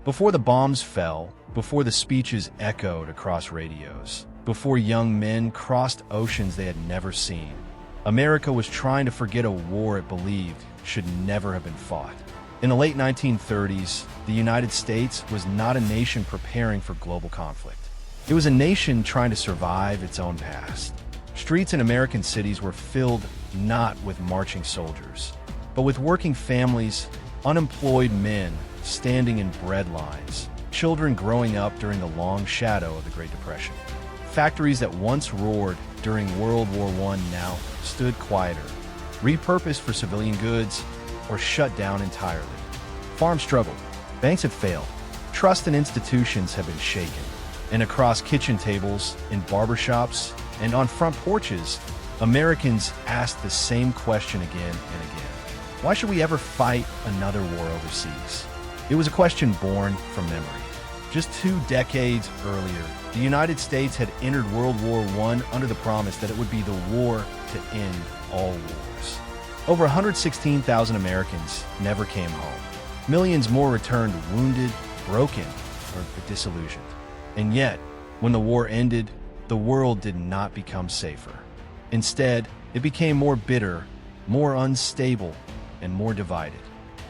Before the bombs fell, before the speeches echoed across radios, before young men crossed oceans they had never seen, America was trying to forget a war it believed should never have been fought. In the late 1930s, the United States was not a nation preparing for global conflict. It was a nation trying to survive its own past. Streets in American cities were filled not with marching soldiers, but with working families, unemployed men standing in bread lines, children growing up during the long shadow of the Great Depression. Factories that once roared during World War I now stood quieter, repurposed for civilian goods, or shut down entirely. Farms struggled, banks had failed, trust in institutions had been shaken, and across kitchen tables, in barbershops, and on front porches, Americans asked the same question again and again. Why should we ever fight another war overseas? It was a question born from memory. Just 2 decades earlier, the United States had entered World War I under the promise that it would be the war to end all wars. Over 116,000 Americans never came home. Millions more returned wounded, broken, or disillusioned. And yet, when the war ended, the world did not become safer. Instead, it became more bitter, more unstable, and more divided.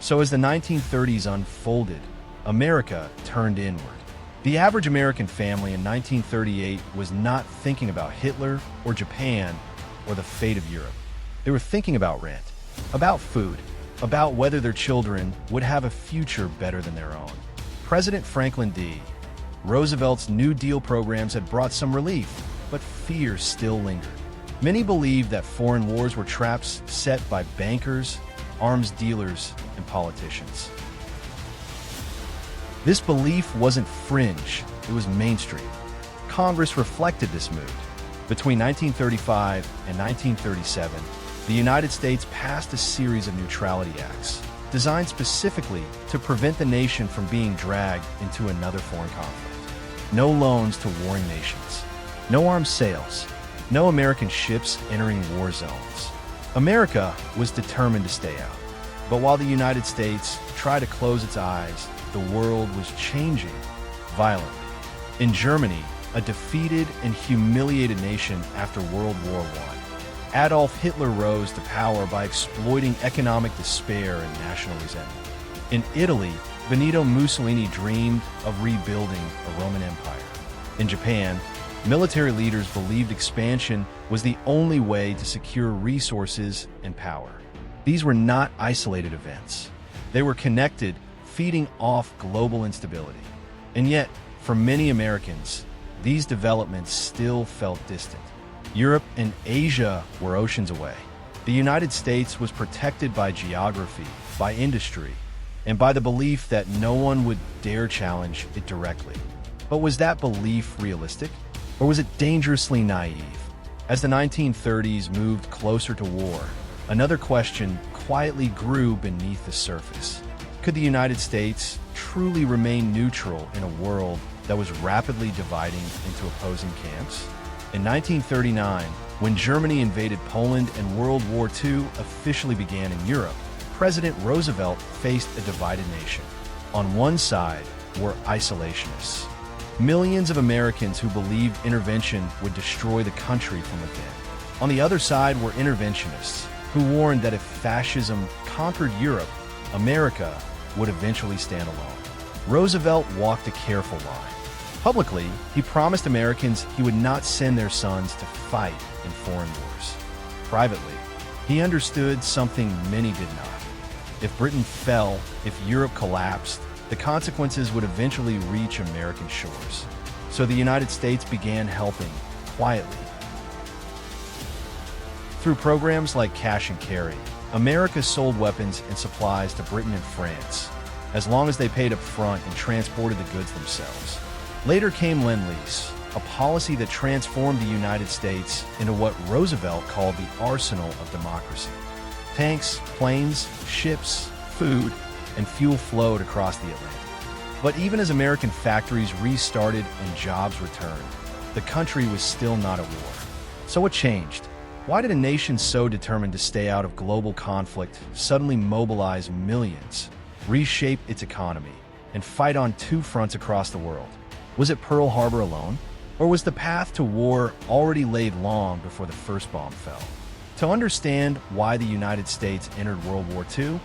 So as the 1930s unfolded, America turned inward. The average American family in 1938 was not thinking about Hitler or Japan or the fate of Europe. They were thinking about rent, about food, about whether their children would have a future better than their own. President Franklin D. Roosevelt's New Deal programs had brought some relief, but fear still lingered. Many believed that foreign wars were traps set by bankers, arms dealers, and politicians. This belief wasn't fringe, it was mainstream. Congress reflected this mood. Between 1935 and 1937, the United States passed a series of neutrality acts designed specifically to prevent the nation from being dragged into another foreign conflict. No loans to warring nations, no arms sales, no American ships entering war zones. America was determined to stay out. But while the United States tried to close its eyes, the world was changing violently. In Germany, a defeated and humiliated nation after World War I, Adolf Hitler rose to power by exploiting economic despair and national resentment. In Italy, Benito Mussolini dreamed of rebuilding a Roman Empire. In Japan, military leaders believed expansion was the only way to secure resources and power. These were not isolated events. They were connected, feeding off global instability. And yet, for many Americans, these developments still felt distant. Europe and Asia were oceans away. The United States was protected by geography, by industry, and by the belief that no one would dare challenge it directly. But was that belief realistic? Or was it dangerously naive? As the 1930s moved closer to war, another question quietly grew beneath the surface. Could the United States truly remain neutral in a world that was rapidly dividing into opposing camps? In 1939, when Germany invaded Poland and World War II officially began in Europe, President Roosevelt faced a divided nation. On one side were isolationists, millions of Americans who believed intervention would destroy the country from within. On the other side were interventionists, who warned that if fascism conquered Europe, America would eventually stand alone. Roosevelt walked a careful line. Publicly, he promised Americans he would not send their sons to fight in foreign wars. Privately, he understood something many did not. If Britain fell, if Europe collapsed, the consequences would eventually reach American shores. So the United States began helping, quietly. Through programs like Cash and Carry, America sold weapons and supplies to Britain and France, as long as they paid up front and transported the goods themselves. Later came Lend-Lease, a policy that transformed the United States into what Roosevelt called the arsenal of democracy. Tanks, planes, ships, food, and fuel flowed across the Atlantic. But even as American factories restarted and jobs returned, the country was still not at war. So what changed? Why did a nation so determined to stay out of global conflict suddenly mobilize millions, reshape its economy, and fight on two fronts across the world? Was it Pearl Harbor alone? Or was the path to war already laid long before the first bomb fell? To understand why the United States entered World War II,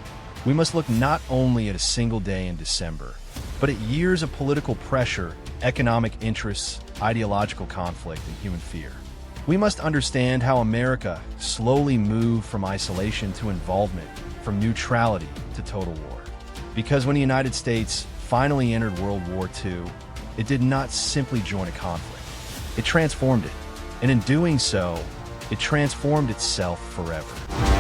we must look not only at a single day in December, but at years of political pressure, economic interests, ideological conflict, and human fear. We must understand how America slowly moved from isolation to involvement, from neutrality to total war. Because when the United States finally entered World War II, it did not simply join a conflict. It transformed it, and in doing so, it transformed itself forever.